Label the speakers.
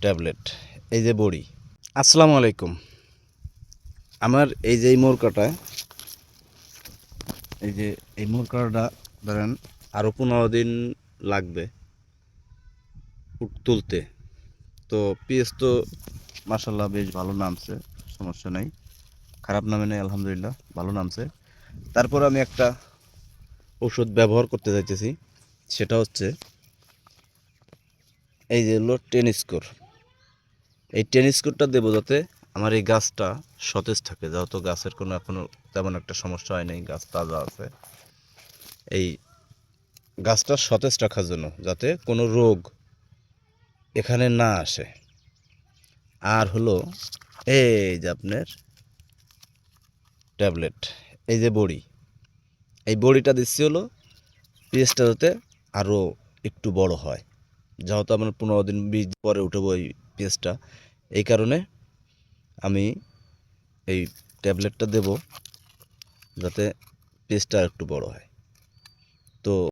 Speaker 1: Tablet, এই যে বড়ি। আসসালামু আলাইকুম। আমার এই যে এই মোরকাটা, এই যে এই মোরকাটা ধরেন আরও 15 দিন লাগবে তুলতে। তো পিএস তো মাসাল্লাহ বেশ ভালো নামছে, সমস্যা নাই, খারাপ নামে নেই, আলহামদুলিল্লাহ ভালো নামছে। তারপর আমি একটা ওষুধ ব্যবহার করতে চাইতেছি, সেটা হচ্ছে এই যে হলো টেনিস্কোর। এই টেনিস্কোরটা দেবো যাতে আমার এই গাছটা সতেজ থাকে, যেহেতু গাছের কোনো এখনও তেমন একটা সমস্যা হয় নাই, গাছ তাজা আছে। এই গাছটা সতেজ রাখার জন্য, যাতে কোনো রোগ এখানে না আসে। আর হলো এই যে আপনার ট্যাবলেট, এই যে বড়ি, এই বড়িটা দিচ্ছি হলো পেঁয়াজটা যাতে আরও একটু বড় হয়, যেহেতু আমরা 15 দিন 20 পরে উঠবো এই পেঁয়াজটা, এই কারণে আমি এই ট্যাবলেটটা দেব যাতে পেঁয়াজটা একটু বড় হয়। তো